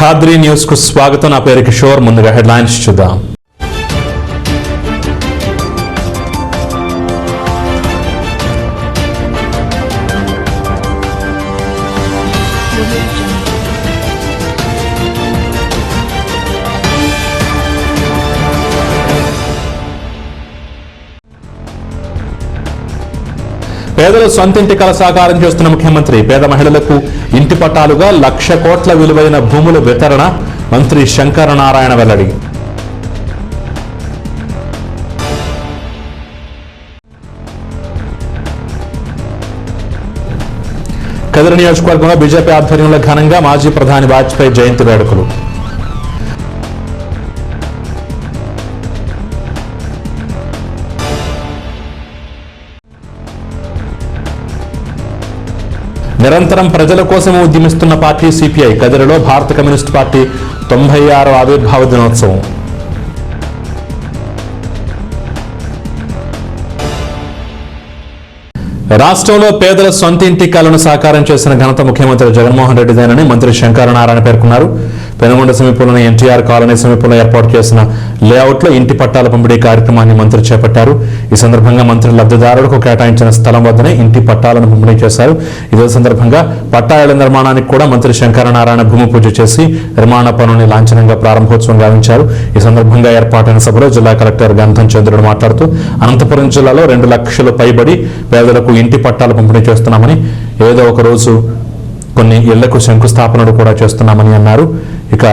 Qadri news కు స్వాగతం. నా పేరు కిషోర్. ముందుగా హెడ్లైన్స్ చూద్దాం. పేదల సొంతింటి కల సాకారం చేస్తున్న ముఖ్యమంత్రి. పేద మహిళలకు ఇంటి పట్టాలుగా 1,00,000 కోట్ల విలువైన భూముల వితరణ. మంత్రి శంకర నారాయణ వెల్లడి. కదిరి నియోజకవర్గంలో బీజేపీ ఆధ్వర్యంలో ఘనంగా మాజీ ప్రధాని వాజ్పేయి జయంతి వేడుకలు. నిరంతరం ప్రజల కోసం ఉద్యమిస్తున్న పార్టీ సిపిఐ. కదిరిలో భారత కమ్యూనిస్టు పార్టీ 96వ ఆవిర్భావ దినోత్సవం. రాష్ట్రంలో పేదల సొంత ఇంటి కలను సాకారం చేసిన ఘనత ముఖ్యమంత్రి జగన్మోహన్ రెడ్డిదేనని మంత్రి శంకర నారాయణ పేర్కొన్నారు. పెనుగొండ సమీపంలోని ఎన్టీఆర్ కాలనీ సమీపంలో ఏర్పాటు చేసిన లేఅవుట్లో ఇంటి పట్టాల పంపిణీ కార్యక్రమాన్ని మంత్రి చేపట్టారు. ఈ సందర్భంగా మంత్రి లబ్ధిదారులకు కేటాయించిన స్థలం వద్దనే ఇంటి పట్టాలను పంపిణీ చేశారు. ఇదే సందర్భంగా పట్టా ఇళ్ల నిర్మాణానికి కూడా మంత్రి శంకర నారాయణ భూమి పూజ చేసి నిర్మాణ పనుల్ని లాంఛనంగా ప్రారంభోత్సవం గావించారు. ఈ సందర్భంగా ఏర్పాటైన సభలో జిల్లా కలెక్టర్ గంధం చంద్రుడు మాట్లాడుతూ అనంతపురం జిల్లాలో 2 లక్షల పైబడి పేదలకు ఇంటి పట్టాలు పంపిణీ చేస్తున్నామని, ఏదో ఒక రోజు కొన్ని ఇళ్లకు శంకుస్థాపనలు కూడా చేస్తున్నామని అన్నారు. ఇక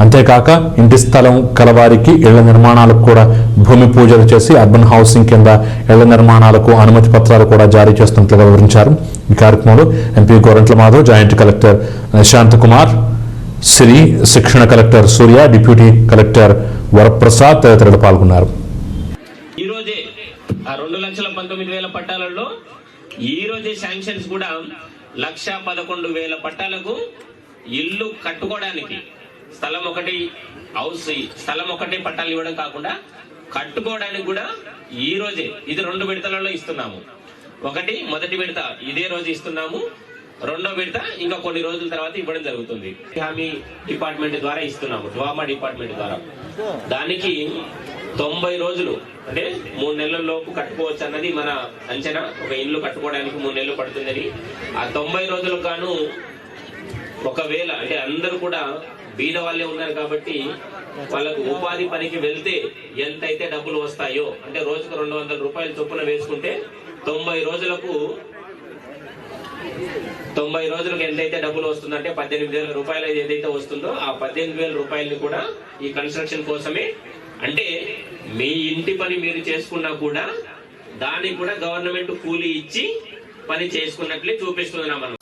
అంతేకాక ఇంటి స్థలం కలవారికి ఇళ్ల నిర్మాణాలకు కూడా భూమి పూజలు చేసి అర్బన్ హౌసింగ్ కింద ఇళ్ల నిర్మాణాలకు అనుమతి పత్రాలు కూడా జారీ చేస్తున్నట్లుగా వివరించారు. ఈ కార్యక్రమంలో MP Gorantla Madhav, joint collector Shanth Kumar, Siri, శిక్షణ collector Surya, deputy collector Varaprasad తదితరులు పాల్గొన్నారు. ఈ రోజే 2,19,000 పట్టాలలో ఈ రోజే శాంక్షన్స్ కూడా 1,11,000 పట్టాలకు ఇల్లు కట్టుకోవడానికి స్థలం ఒకటి పట్టాలు ఇవ్వడం కాకుండా కట్టుకోవడానికి కూడా ఈ రోజే, ఇది 2 విడతలలో ఇస్తున్నాము. మొదటి విడత ఇదే రోజు ఇస్తున్నాము, 2వ విడత ఇంకా కొన్ని రోజుల తర్వాత ఇవ్వడం జరుగుతుంది. హామీ డిపార్ట్మెంట్ ద్వారా ఇస్తున్నాము, డ్వామా డిపార్ట్మెంట్ ద్వారా. దానికి 90 రోజులు అంటే 3 నెలల లోపు కట్టుకోవచ్చు అన్నది మన అంచనా. ఒక ఇల్లు కట్టుకోవడానికి 3 నెలలు పడుతుందని. ఆ 90 రోజులకు గాను ఒకవేళ అంటే అందరూ కూడా బీద వాళ్ళే ఉన్నారు కాబట్టి వాళ్ళకు ఉపాధి పనికి వెళ్తే ఎంతైతే డబ్బులు వస్తాయో, అంటే రోజుకు 200 రూపాయలు చొప్పున వేసుకుంటే 90 రోజులకు ఎంతైతే డబ్బులు వస్తుందంటే 18,000 రూపాయలు ఏదైతే వస్తుందో ఆ 18,000 రూపాయలని కూడా ఈ కన్స్ట్రక్షన్ కోసమే, అంటే మీ ఇంటి పని మీరు చేసుకున్నా కూడా దానికి కూడా గవర్నమెంట్ కూలీ ఇచ్చి పని చేసుకున్నట్లే చూపిస్తుంది. మనం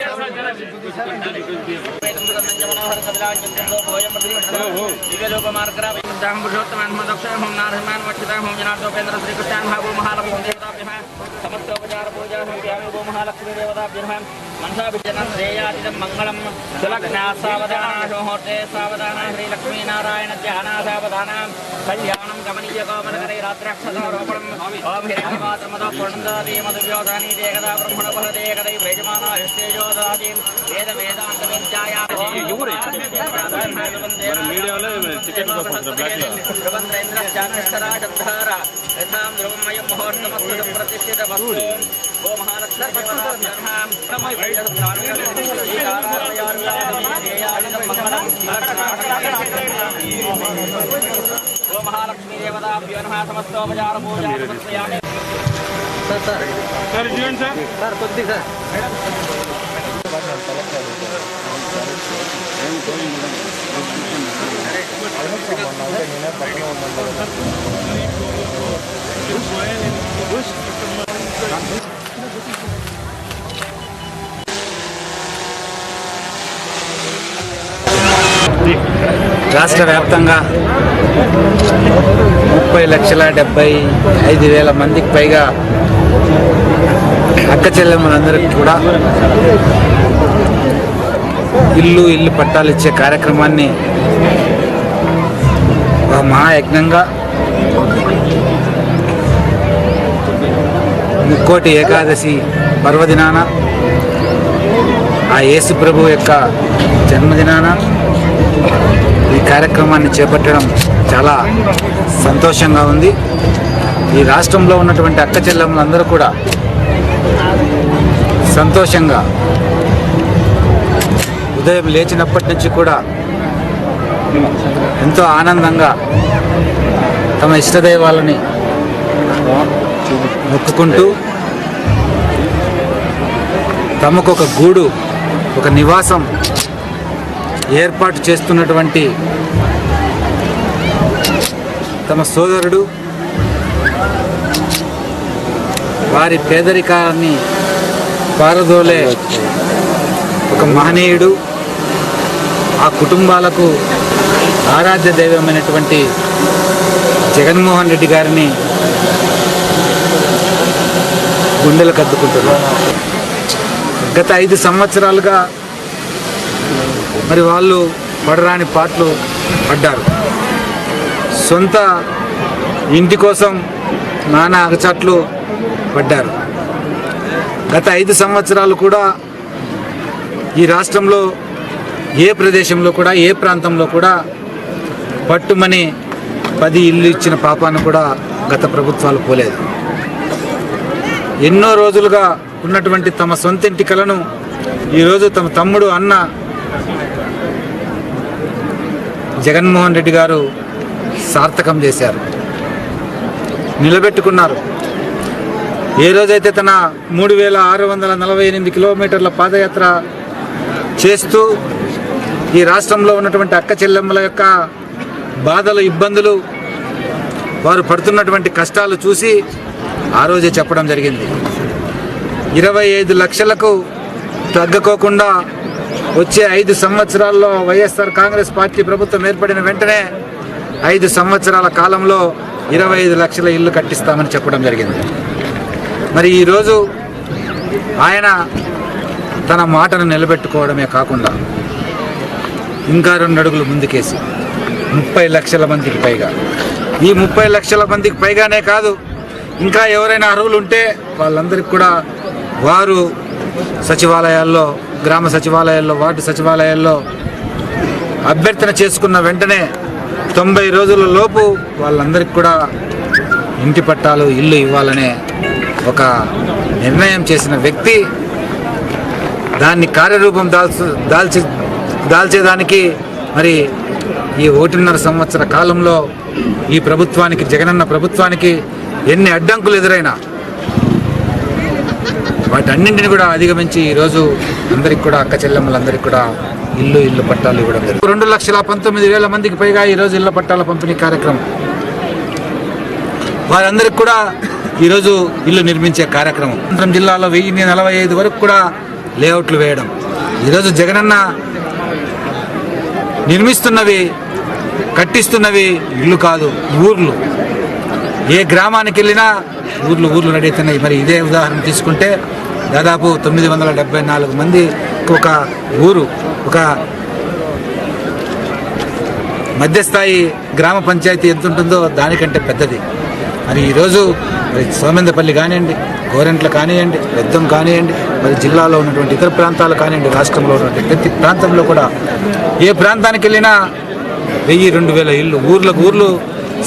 మంగళం శ్రీలక్ష్మీనారాయణ ధ్యాన సావధాన కళ్యాణం గమనీయ గోమనకరే రాత్రాక్షరోపణం ఓం హిరణ్యమాత్రమదో పూర్ణదాది మధువ్యోధాని దేగదా బ్రహ్మణ భరతే కదై వేజమానా హస్తేజోదాది వేద వేదాంత విద్యాయా మీడియాలో టికెట్ ప్రబంధేంద్ర జానష్టరా శబ్దార యథాం ధ్రువమయం ముహూర్తమస్తు ప్రతిష్ఠిత వస్తు ఓ మహాలక్ష్మీ మహాలక్ష్మీ దేవతాభ్యో నమః సమస్తోపచార పూజా సమర్పయామి. సార్ చూడండి సార్ కొద్దిగా రాష్ట్ర వ్యాప్తంగా 30,75,000 మందికి పైగా అక్క చెల్లెమ్మలందరికీ కూడా ఇల్లు పట్టాలు ఇచ్చే కార్యక్రమాన్ని ఒక మహాయజ్ఞంగా ముక్కోటి ఏకాదశి పర్వదినాన ఆ యేసు ప్రభు యొక్క జన్మదినాన ఈ కార్యక్రమాన్ని చేపట్టడం చాలా సంతోషంగా ఉంది. ఈ రాష్ట్రంలో ఉన్నటువంటి అక్క చెల్లెమ్మలందరూ కూడా సంతోషంగా ఉదయం లేచినప్పటి నుంచి కూడా ఎంతో ఆనందంగా తమ ఇష్టదైవాలని మొక్కుకుంటూ తమకు ఒక గూడు, ఒక నివాసం ఏర్పాటు చేస్తున్నటువంటి తమ సోదరుడు, వారి పేదరికాన్ని పారదోలే ఒక మహనీయుడు, ఆ కుటుంబాలకు ఆరాధ్య దైవమైనటువంటి జగన్మోహన్ రెడ్డి గారిని గుండెలకు అద్దుకుంటున్నారు. గత 5 సంవత్సరాలుగా మరి వాళ్ళు పడరాని పాటలు పడ్డారు. సొంత ఇంటి కోసం నానా అగచాట్లు పడ్డారు. గత 5 సంవత్సరాలు కూడా ఈ రాష్ట్రంలో ఏ ప్రదేశంలో కూడా, ఏ ప్రాంతంలో కూడా పట్టుమని 10 ఇల్లు ఇచ్చిన పాపాను కూడా గత ప్రభుత్వాలు పోలేదు. ఎన్నో రోజులుగా ఉన్నటువంటి తమ సొంత ఇంటి కలను ఈరోజు తమ తమ్ముడు, అన్న జగన్మోహన్ రెడ్డి గారు సార్థకం చేశారు, నిలబెట్టుకున్నారు. ఏ రోజైతే తన 3648 కిలోమీటర్ల పాదయాత్ర చేస్తూ ఈ రాష్ట్రంలో ఉన్నటువంటి అక్క చెల్లెమ్మల యొక్క బాధలు, ఇబ్బందులు, వారు పడుతున్నటువంటి కష్టాలు చూసి ఆ రోజే చెప్పడం జరిగింది. 25 లక్షలకు తగ్గకోకుండా వచ్చే 5 సంవత్సరాల్లో వైఎస్ఆర్ కాంగ్రెస్ పార్టీ ప్రభుత్వం ఏర్పడిన వెంటనే 5 సంవత్సరాల కాలంలో 25 లక్షల ఇల్లు కట్టిస్తామని చెప్పడం జరిగింది. మరి ఈరోజు ఆయన తన మాటను నిలబెట్టుకోవడమే కాకుండా ఇంకా 2 అడుగులు ముందుకేసి 30 లక్షల మందికి పైగా, ఈ 30 లక్షల మందికి పైగానే కాదు, ఇంకా ఎవరైనా అర్హులు ఉంటే వాళ్ళందరికీ కూడా వారు సచివాలయాల్లో, గ్రామ సచివాలయాల్లో, వార్డు సచివాలయాల్లో అభ్యర్థన చేసుకున్న వెంటనే 90 రోజుల లోపు వాళ్ళందరికీ కూడా ఇంటి పట్టాలు, ఇల్లు ఇవ్వాలనే ఒక నిర్ణయం చేసిన వ్యక్తి. దాన్ని కార్యరూపం దాల్చేదానికి మరి ఈ 1.5 సంవత్సర కాలంలో ఈ ప్రభుత్వానికి, జగనన్న ప్రభుత్వానికి ఎన్ని అడ్డంకులు ఎదురైనా వాటన్నింటిని కూడా అధిగమించి ఈరోజు అందరికి కూడా, అక్క చెల్లెమ్మలందరికీ కూడా ఇల్లు పట్టాలు ఇవ్వడం జరిగింది. 2,19,000 మందికి పైగా ఈరోజు ఇళ్ల పట్టాల పంపిణీ కార్యక్రమం. వారందరికి కూడా ఈరోజు ఇల్లు నిర్మించే కార్యక్రమం. అనంతరం జిల్లాలో 1045 వరకు కూడా లేఅవుట్లు వేయడం. ఈరోజు జగనన్న నిర్మిస్తున్నవి, కట్టిస్తున్నవి ఇల్లు కాదు, ఊర్లు. ఏ గ్రామానికి వెళ్ళినా ఊర్లు రెడీ అవుతున్నాయి. మరి ఇదే ఉదాహరణ తీసుకుంటే దాదాపు 974 మంది ఒక ఊరు, ఒక మధ్యస్థాయి గ్రామ పంచాయతీ ఎంత ఉంటుందో దానికంటే పెద్దది. మరి ఈరోజు మరి సోమెందపల్లి కానివ్వండి, గోరెంట్ల కానివ్వండి, పెద్దం కానివ్వండి, మరి జిల్లాలో ఉన్నటువంటి ఇతర ప్రాంతాలు కానివ్వండి, రాష్ట్రంలో ఉన్నటువంటి ప్రతి ప్రాంతంలో కూడా ఏ ప్రాంతానికి వెళ్ళినా 1000-2000 ఇల్లు, ఊర్లు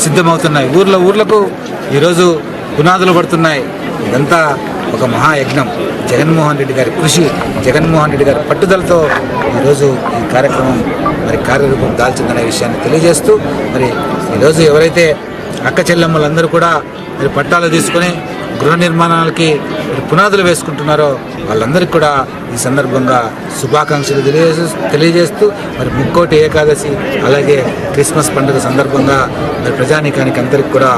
సిద్ధమవుతున్నాయి. ఊర్లకు ఈరోజు పునాదులు పడుతున్నాయి. ఇదంతా ఒక మహాయజ్ఞం. జగన్మోహన్ రెడ్డి గారి కృషి, జగన్మోహన్ రెడ్డి గారి పట్టుదలతో ఈరోజు ఈ కార్యక్రమం మరి కార్యరూపం దాల్చిందనే విషయాన్ని తెలియజేస్తూ, మరి ఈరోజు ఎవరైతే అక్క చెల్లెమ్మలందరూ కూడా మరి పట్టాలు తీసుకొని గృహ నిర్మాణాలకి పునాదులు వేసుకుంటున్నారో వాళ్ళందరికీ కూడా ఈ సందర్భంగా శుభాకాంక్షలు తెలియజేస్తూ మరి ముక్కోటి ఏకాదశి, అలాగే క్రిస్మస్ పండుగ సందర్భంగా మరి ప్రజానీకానికి అందరికీ కూడా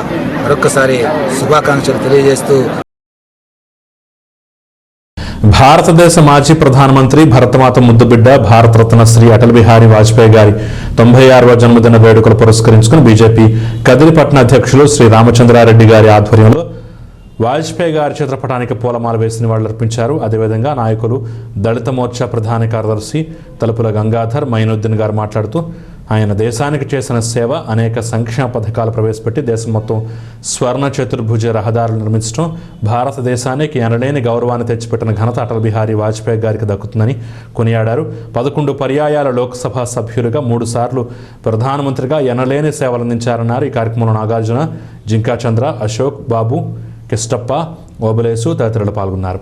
మరొక్కసారి శుభాకాంక్షలు తెలియజేస్తూ, భారతదేశ మాజీ ప్రధానమంత్రి, భరతమాత ముద్దుబిడ్డ, భారతరత్న శ్రీ అటల్ బిహారీ వాజ్పేయి గారి 96వ జన్మదిన వేడుకలు పురస్కరించుకుని బీజేపీ కదిరిపట్న అధ్యక్షులు శ్రీ రామచంద్రారెడ్డి గారి ఆధ్వర్యంలో వాజ్పేయి గారి చిత్రపటానికి పూలమాల వేసి నివాళులర్పించారు. అదేవిధంగా నాయకులు, దళిత మోర్చా ప్రధాన కార్యదర్శి తలుపుల గంగాధర్, మైనుద్దీన్ గారు మాట్లాడుతూ ఆయన దేశానికి చేసిన సేవ, అనేక సంక్షేమ పథకాలు ప్రవేశపెట్టి దేశం మొత్తం స్వర్ణ చతుర్భుజ రహదారులు నిర్మించడం భారతదేశానికి ఎనలేని గౌరవాన్ని తెచ్చిపెట్టిన ఘనత అటల్ బిహారీ వాజ్పేయి గారికి దక్కుతుందని కొనియాడారు. 11 పర్యాయాల లోక్సభ సభ్యులుగా 3 సార్లు ప్రధానమంత్రిగా ఎనలేని సేవలందించారన్నారు. ఈ కార్యక్రమంలో నాగార్జున, జింకా చంద్ర, అశోక్ బాబు, కిష్టప్ప, ఓబులేసు తదితరులు పాల్గొన్నారు.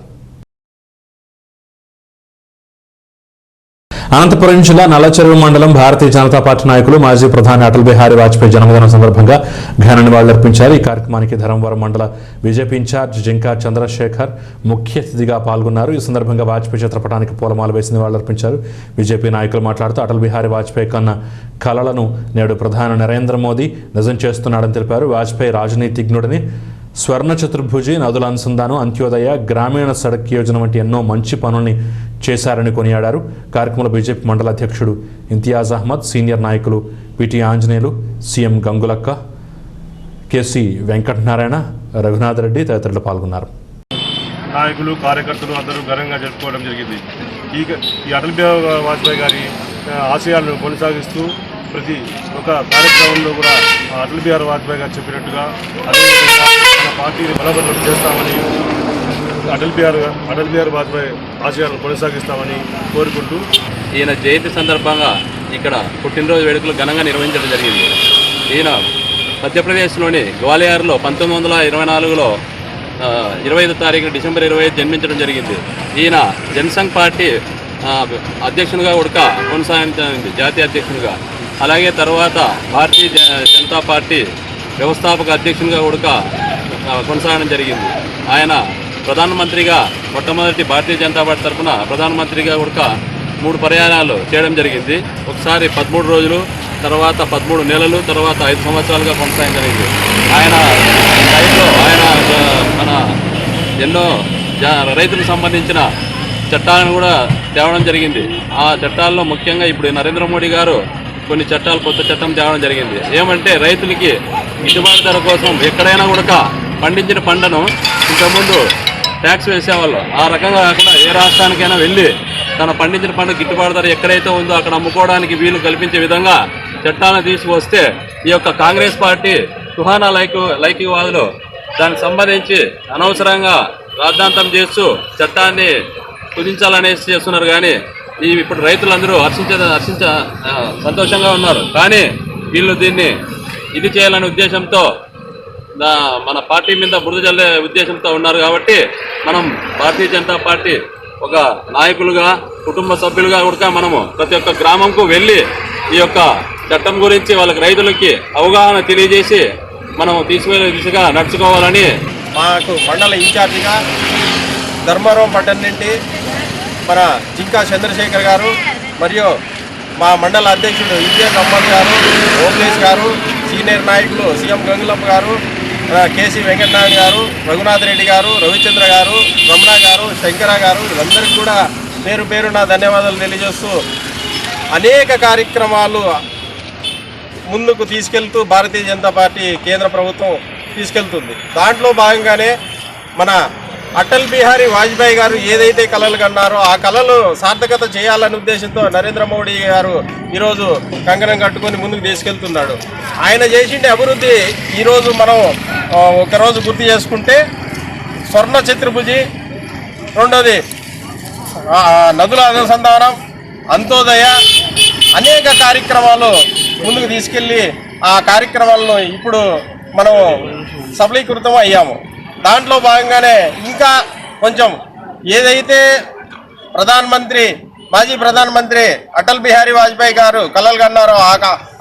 అనంతపురం జిల్లా నల్లచెరువు మండలం భారతీయ జనతా పార్టీ నాయకులు మాజీ ప్రధాని అటల్ బిహారీ వాజ్పేయి జన్మదినం సందర్భంగా ఘన నివాళులర్పించారు. ఈ కార్యక్రమానికి ధర్మవరం మండల బీజేపీ ఇన్ఛార్జ్ జింకా చంద్రశేఖర్ ముఖ్య అతిథిగా పాల్గొన్నారు. ఈ సందర్భంగా వాజ్పేయి చిత్రపటానికి పూలమాల వేసి నివాళులర్పించారు. బీజేపీ నాయకులు మాట్లాడుతూ అటల్ బిహారీ వాజ్పేయి కన్న కలలను నేడు ప్రధాని నరేంద్ర మోదీ నిజం చేస్తున్నాడని తెలిపారు. వాజ్పేయి రాజనీతిజ్ఞుడని, స్వర్ణ చతుర్భుజి, నదుల అనుసంధానం, అంత్యోదయ, గ్రామీణ సడక్ యోజన వంటి ఎన్నో మంచి పనుల్ని చేశారని కొనియాడారు. కార్యక్రమంలో బీజేపీ మండల అధ్యక్షుడు ఇంతియాజ్ అహ్మద్, సీనియర్ నాయకులు PT Anjaneyulu, CM Gangulakka, KC Venkatanarayana, Raghunath Reddy తదితరులు పాల్గొన్నారు. నాయకులు, కార్యకర్తలు అందరూ ఘనంగా జరుపుకోవడం జరిగింది. ఈ అటల్ బిహారీ వాజ్పేయి గారి ఆశయాలను కొనసాగిస్తూ ప్రతి ఒక్క కార్యక్రమంలో కూడా అటల్ బిహారీ వాజ్పేయి గారు చెప్పినట్టుగా అదేవిధంగా మన పార్టీని బలపడడం చేస్తామని, అటల్ బిహారీ వాజ్పేయి ఆశయాలను కొనసాగిస్తామని కోరుకుంటూ ఈయన జయంతి సందర్భంగా ఇక్కడ పుట్టినరోజు వేడుకలు ఘనంగా నిర్వహించడం జరిగింది. ఈయన మధ్యప్రదేశ్లోని గ్వాలియర్లో 1924లో 25వ తారీఖున డిసెంబర్ 25 జన్మించడం జరిగింది. ఈయన జనసంఘ్ పార్టీ అధ్యక్షునిగా కూడా కొనసాగించింది, జాతీయ అధ్యక్షునిగా. అలాగే తర్వాత భారతీయ జనతా పార్టీ వ్యవస్థాపక అధ్యక్షునిగా కూడా కొనసాగడం జరిగింది. ఆయన ప్రధానమంత్రిగా మొట్టమొదటి భారతీయ జనతా పార్టీ తరఫున ప్రధానమంత్రిగా కూడా 3 పర్యాయాలు చేయడం జరిగింది. ఒకసారి 13 రోజులు, తర్వాత 13 నెలలు, తర్వాత 5 సంవత్సరాలుగా కొనసాగడం జరిగింది. ఆయన టైంలో ఆయన మన ఎన్నో రైతులకు సంబంధించిన చట్టాలను కూడా తేవడం జరిగింది. ఆ చట్టాల్లో ముఖ్యంగా ఇప్పుడు నరేంద్ర మోడీ గారు కొన్ని చట్టాలు, కొత్త చట్టం తేవడం జరిగింది. ఏమంటే రైతులకి గిట్టుబాటు ధర కోసం ఎక్కడైనా కూడా పండించిన పంటను ఇంతకుముందు ట్యాక్స్ వేసేవాళ్ళు. ఆ రకంగా కాకుండా ఏ రాష్ట్రానికైనా వెళ్ళి తన పండించిన పంట గిట్టుబాటు ధర ఎక్కడైతే ఉందో అక్కడ అమ్ముకోవడానికి వీలు కల్పించే విధంగా చట్టాలను తీసుకువస్తే ఈ యొక్క కాంగ్రెస్ పార్టీ సుహానా లైకివాదులు దానికి సంబంధించి అనవసరంగా రాద్ధాంతం చేస్తూ చట్టాన్ని కుదించాలనేసి చేస్తున్నారు. కానీ ఇప్పుడు రైతులందరూ సంతోషంగా ఉన్నారు. కానీ వీళ్ళు దీన్ని ఇది చేయాలనే ఉద్దేశంతో మన పార్టీ మీద బురద జల్లే ఉద్దేశంతో ఉన్నారు. కాబట్టి మనం భారతీయ జనతా పార్టీ ఒక నాయకులుగా, కుటుంబ సభ్యులుగా కూడా మనము ప్రతి ఒక్క గ్రామంకు వెళ్ళి ఈ యొక్క చట్టం గురించి వాళ్ళకి రైతులకి అవగాహన తెలియజేసి మనం తీసుకువెళ్ళే దిశగా నడుచుకోవాలని మాకు మండల ఇన్ఛార్జిగా ధర్మవరం పట్టణం నుండి మన జింకా చంద్రశేఖర్ గారు మరియు మా మండల అధ్యక్షుడు ఇంతియాజ్ అహ్మద్ గారు, ఓబులేస్ గారు, సీనియర్ నాయకులు సీఎం గంగులప్ప గారు, కేసీ వెంకటనారాయణ గారు, రఘునాథ్ రెడ్డి గారు, రవిచంద్ర గారు, రమణ గారు, శంకర గారు, వీళ్ళందరికీ కూడా పేరు పేరున ధన్యవాదాలు తెలియజేస్తూ అనేక కార్యక్రమాలు ముందుకు తీసుకెళ్తూ భారతీయ జనతా పార్టీ కేంద్ర ప్రభుత్వం తీసుకెళ్తుంది. దాంట్లో భాగంగానే మన అటల్ బిహారీ వాజ్పేయి గారు ఏదైతే కలలు కన్నారో ఆ కళలు సార్థకత చేయాలనే ఉద్దేశంతో నరేంద్ర మోడీ గారు ఈరోజు కంకణం కట్టుకొని ముందుకు తీసుకెళ్తున్నాడు. ఆయన చేసిండే అభివృద్ధి ఈరోజు మనం ఒకరోజు గుర్తు చేసుకుంటే స్వర్ణ చతుర్భుజి, రెండోది నదుల అనుసంధానం, అంత్యోదయ, అనేక కార్యక్రమాలు ముందుకు తీసుకెళ్ళి ఆ కార్యక్రమాలను ఇప్పుడు మనం సఫలీకృతం అయ్యాము. దాంట్లో భాగంగానే ఇంకా కొంచెం ఏదైతే మాజీ ప్రధానమంత్రి అటల్ బిహారీ వాజ్పేయి గారు కలలు కన్నారో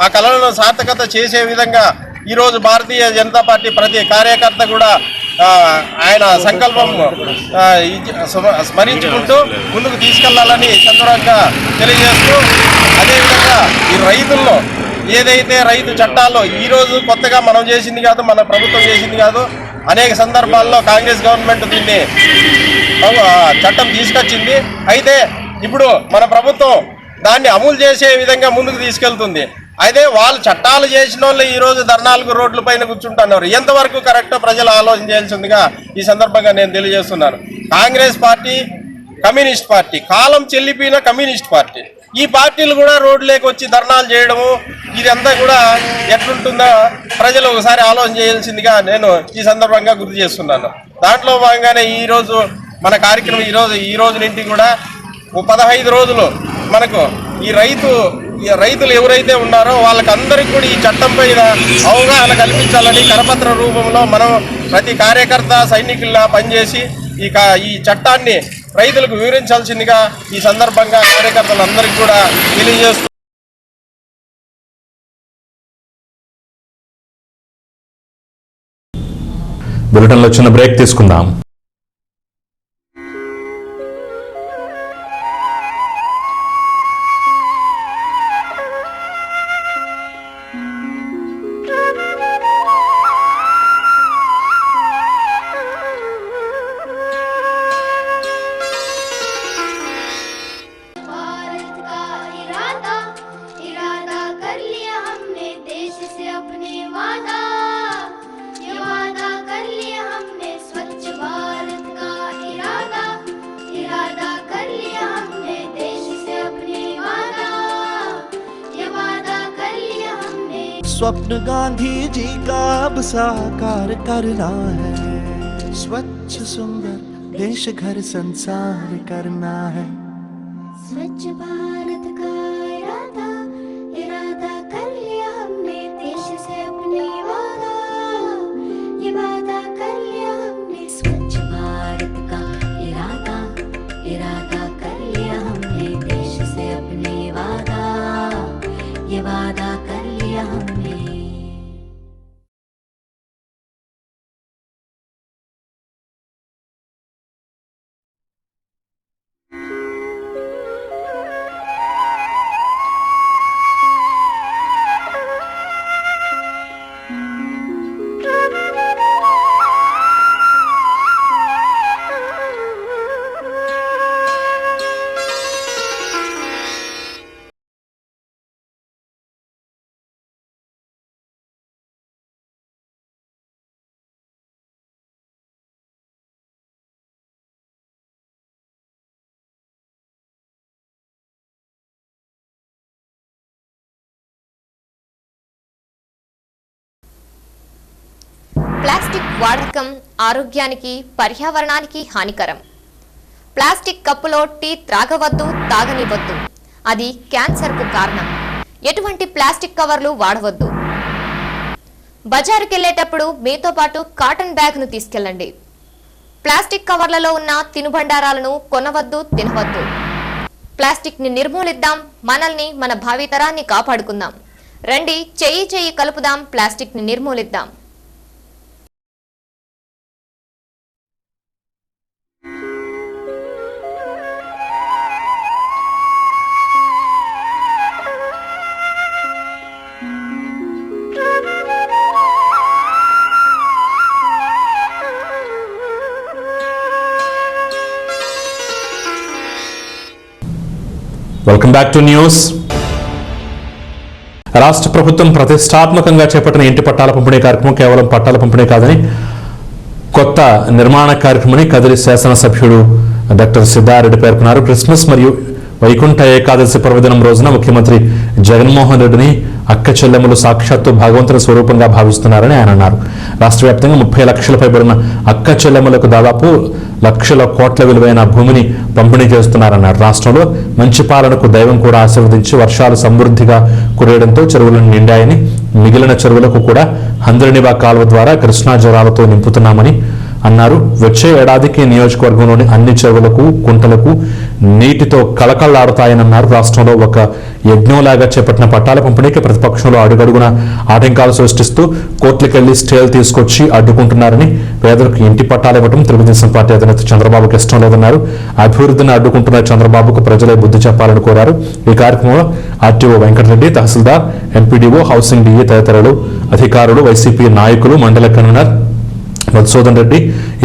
ఆ కళలను సార్థకత చేసే విధంగా ఈరోజు భారతీయ జనతా పార్టీ ప్రతి కార్యకర్త కూడా ఆయన సంకల్పం స్మరించుకుంటూ ముందుకు తీసుకెళ్లాలని సందర్భంగా తెలియజేస్తూ, అదేవిధంగా ఈ రైతుల్లో ఏదైతే రైతు చట్టాల్లో ఈరోజు కొత్తగా మనం చేసింది కాదు, మన ప్రభుత్వం చేసింది కాదు, అనేక సందర్భాల్లో కాంగ్రెస్ గవర్నమెంట్ దీన్ని చట్టం తీసుకొచ్చింది. అయితే ఇప్పుడు మన ప్రభుత్వం దాన్ని అమలు చేసే విధంగా ముందుకు తీసుకెళ్తుంది. అయితే వాళ్ళు చట్టాలు చేసిన వాళ్ళు ఈరోజు ధర్నాలకు రోడ్ల పైన కూర్చుంటున్నారు. ఎంతవరకు కరెక్టో ప్రజలు ఆలోచన చేయాల్సిందిగా ఈ సందర్భంగా నేను తెలియజేస్తున్నాను. కాంగ్రెస్ పార్టీ కమ్యూనిస్ట్ పార్టీ, కాలం చెల్లిపోయిన కమ్యూనిస్ట్ పార్టీ. ఈ పార్టీలు కూడా రోడ్లేకి వచ్చి ధర్నాలు చేయడము ఇదంతా కూడా ఎట్లుంటుందో ప్రజలు ఒకసారి ఆలోచన చేయాల్సిందిగా నేను ఈ సందర్భంగా గుర్తు చేస్తున్నాను. దాంట్లో భాగంగానే ఈరోజు మన కార్యక్రమం ఈ రోజు నుండి కూడా 15 రోజులు మనకు ఈ రైతులు ఎవరైతే ఉన్నారో వాళ్ళకందరికీ కూడా ఈ చట్టం పైన అవగాహన కల్పించాలని కరపత్ర రూపంలో మనం ప్రతి కార్యకర్త సైనికుల్లా పనిచేసి ఈ చట్టాన్ని రైతులకు వివరించాల్సిందిగా ఈ సందర్భంగా కార్యకర్తలందరికీ కూడా తెలియజేస్తూ బులెటిన్లో చిన్న బ్రేక్ తీసుకుందాం. स्वप्न गांधी जी का अब साकार करना है, स्वच्छ सुंदर देश घर संसार करना है. स्वच्छ भारत का इरादा कर लिया हमने, देश से अपने वादा, ये वादा कर लिया हमने. स्वच्छ भारत का इरादा कर लिया हमने, देश से अपने वादा, ये वादा कर लिया हमने. ప్లాస్టిక్ వాడకం ఆరోగ్యానికి పర్యావరణానికి హానికరం. ప్లాస్టిక్ కప్పులో టీ త్రాగవద్దు, తాగనివద్దు, అది క్యాన్సర్కు కారణం. ఎటువంటి ప్లాస్టిక్ కవర్లు వాడవద్దు. బజారుకెళ్లేటప్పుడు మీతో పాటు కాటన్ బ్యాగ్ను తీసుకెళ్లండి. ప్లాస్టిక్ కవర్లలో ఉన్న తినుబండారాలను కొనవద్దు, తినవద్దు. ప్లాస్టిక్ ని నిర్మూలిద్దాం, మనల్ని మన భావితరాన్ని కాపాడుకుందాం. రండి, చెయ్యి కలుపుదాం, ప్లాస్టిక్ ని నిర్మూలిద్దాం. Welcome back to news. రాష్ట్ర ప్రభుత్వం ప్రతిష్టాత్మకంగా చేపట్టిన ఇంటి పట్టాల పంపిణీ కార్యక్రమం కేవలం పట్టాల పంపిణీ కాదని కొత్త నిర్మాణ కార్యక్రమాన్ని కదిరి శాసనసభ్యుడు డాక్టర్ సిద్ధారెడ్డి పేర్కొన్నారు. క్రిస్మస్ మరియు వైకుంఠ ఏకాదశి పర్వదినం రోజున ముఖ్యమంత్రి జగన్మోహన్ రెడ్డిని అక్క చెల్లెమ్మలు సాక్షాత్తు భగవంతుని స్వరూపంగా భావిస్తున్నారని ఆయన అన్నారు. రాష్ట్ర వ్యాప్తంగా 30 లక్షల పైబడిన అక్క చెల్లెమ్మలకు దాదాపు లక్షల కోట్ల విలువైన భూమిని పంపిణీ చేస్తున్నారన్నారు. రాష్ట్రంలో మంచి పాలనకు దైవం కూడా ఆశీర్వదించి వర్షాలు సమృద్ధిగా కురియడంతో చెరువులను నిండాయని, మిగిలిన చెరువులకు కూడా హంద్రనివా కాలువ ద్వారా కృష్ణా జలాలతో నింపుతున్నామని అన్నారు. వచ్చే ఏడాదికి నియోజకవర్గంలోని అన్ని చెరువులకు, కుంటలకు నీటితో కలకళ్లాడుతాయనన్నారు. రాష్ట్రంలో ఒక యజ్ఞంలాగా చేపట్టిన పట్టాల పంపిణీకి ప్రతిపక్షంలో అడుగడుగున ఆటంకాలు సృష్టిస్తూ కోర్టులకెళ్లి స్టేలు తీసుకొచ్చి అడ్డుకుంటున్నారని, పేదలకు ఇంటి పట్టాలు ఇవ్వడం తెలుగుదేశం పార్టీ అధినేత చంద్రబాబుకు ఇష్టం లేదన్నారు. అభివృద్ధిని అడ్డుకుంటున్న చంద్రబాబుకు ప్రజలే బుద్ధి చెప్పాలని కోరారు. ఈ కార్యక్రమంలో ఆర్టీఓ వెంకటరెడ్డి, తహసీల్దార్, ఎంపీడీఓ, హౌసింగ్ డీఈ తదితరులు అధికారులు, వైసీపీ నాయకులు, మండల కన్వీనర్ మధుసూదన్ రెడ్డి,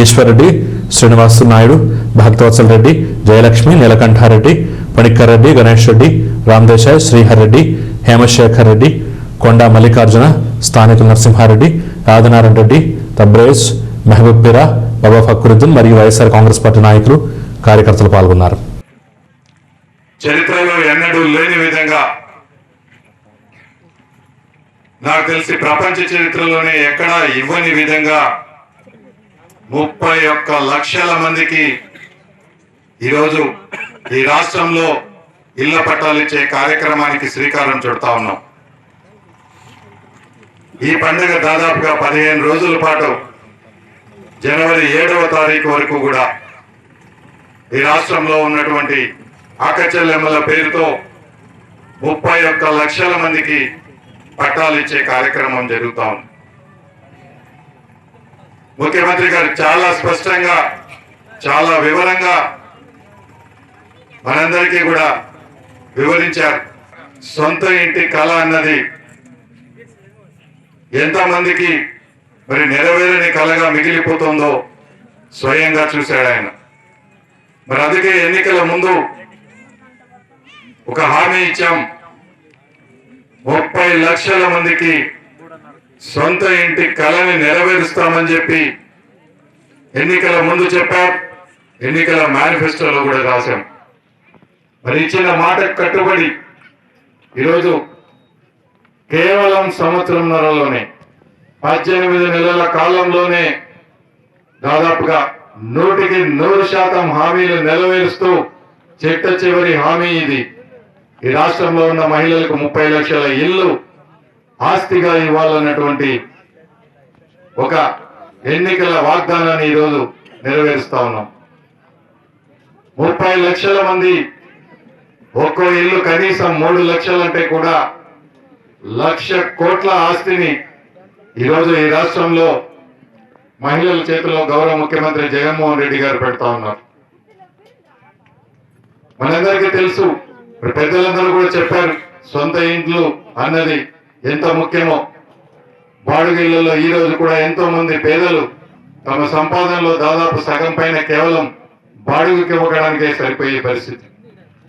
ఈశ్వర్రెడ్డి, శ్రీనివాసు నాయుడు, భక్తవత్సల్ రెడ్డి, జయలక్ష్మి, నీలకంఠారెడ్డి, పణిక్కర్ రెడ్డి, గణేష్ రెడ్డి, రామ్దేశాయ్, శ్రీహర్ రెడ్డి, హేమశేఖర్ రెడ్డి, కొండా మల్లికార్జున, స్థానికులు నరసింహారెడ్డి, ఆదినారాయణ రెడ్డి, తబ్రేజ్, మహబూబ్ పిరా, బాబా ఫక్రుద్దీన్ మరియు వైఎస్ఆర్ కాంగ్రెస్ పార్టీ నాయకులు, కార్యకర్తలు పాల్గొన్నారు. చరిత్రలో ఎన్నడూ లేని విధంగా, నాకు తెలిసి ప్రపంచ చరిత్రలోనే ఎక్కడా ఇవ్వని విధంగా 31 లక్షల మందికి ఈరోజు ఈ రాష్ట్రంలో ఇళ్ల పట్టాలు ఇచ్చే కార్యక్రమానికి శ్రీకారం చుడతా ఉన్నాం. ఈ పండుగ దాదాపుగా 15 రోజుల పాటు జనవరి 7వ తారీఖు వరకు కూడా ఈ రాష్ట్రంలో ఉన్నటువంటి అక్కచెల్లెమ్మల పేరుతో 31 లక్షల మందికి పట్టాలు ఇచ్చే కార్యక్రమం జరుగుతా ఉంది. ముఖ్యమంత్రి గారు చాలా స్పష్టంగా, చాలా వివరంగా మనందరికీ కూడా వివరించారు. సొంత ఇంటి కళ అన్నది ఎంతమందికి మరి నెరవేరని కళగా మిగిలిపోతుందో స్వయంగా చూశాడు ఆయన. మరి అందుకే ఎన్నికల ముందు ఒక హామీ ఇచ్చాం, 30 లక్షల మందికి సొంత ఇంటి కళని నెరవేరుస్తామని చెప్పి ఎన్నికల ముందు చెప్పారు. ఎన్నికల మేనిఫెస్టోలో కూడా రాశాం. మరి ఇచ్చిన మాటకు కట్టుబడి ఈరోజు కేవలం సంవత్సరంన్నరలోనే 18 నెలల కాలంలోనే దాదాపుగా 100% హామీలు నెరవేరుస్తూ చిట్ట చివరి హామీ ఇది. ఈ రాష్ట్రంలో ఉన్న మహిళలకు 30 లక్షల ఇల్లు ఆస్తిగా ఇవ్వాలన్నటువంటి ఒక ఎన్నికల వాగ్దానాన్ని ఈరోజు నెరవేరుస్తా ఉన్నాం. 30 లక్షల మంది ఒక్కో ఇల్లు కనీసం 3 లక్షలంటే కూడా 1,00,000 కోట్ల ఆస్తిని ఈరోజు ఈ రాష్ట్రంలో మహిళల చేతుల్లో గౌరవ ముఖ్యమంత్రి జగన్మోహన్ రెడ్డి గారు పెడతా ఉన్నారు. మనందరికీ తెలుసు, పెద్దలందరూ కూడా చెప్పారు, సొంత ఇంట్లు అన్నది ఎంత ముఖ్యమో. బాడుగ ఇళ్లలో ఈ రోజు కూడా ఎంతో మంది పేదలు తమ సంపాదనలో దాదాపు సగం పైన కేవలం బాడుగకి ఇవ్వడానికే సరిపోయే పరిస్థితి.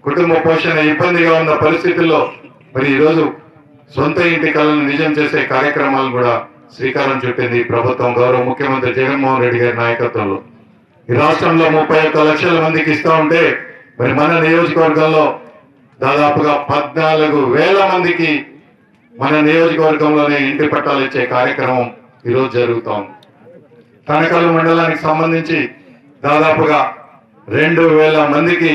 కుటుంబ పోషణ ఇబ్బందిగా ఉన్న పరిస్థితుల్లో మరి ఈరోజు సొంత ఇంటి కళను నిజం చేసే కార్యక్రమాలు కూడా శ్రీకారం చుట్టింది ప్రభుత్వం, గౌరవ ముఖ్యమంత్రి జగన్మోహన్ రెడ్డి గారి నాయకత్వంలో. ఈ రాష్ట్రంలో 31 లక్షల మందికి ఇస్తా ఉంటే మరి మన నియోజకవర్గంలో దాదాపుగా 14,000 మందికి మన నియోజకవర్గంలోనే ఇంటి పట్టాలు ఇచ్చే కార్యక్రమం ఈరోజు జరుగుతోంది. తనకలు మండలానికి సంబంధించి దాదాపుగా 2,000 మందికి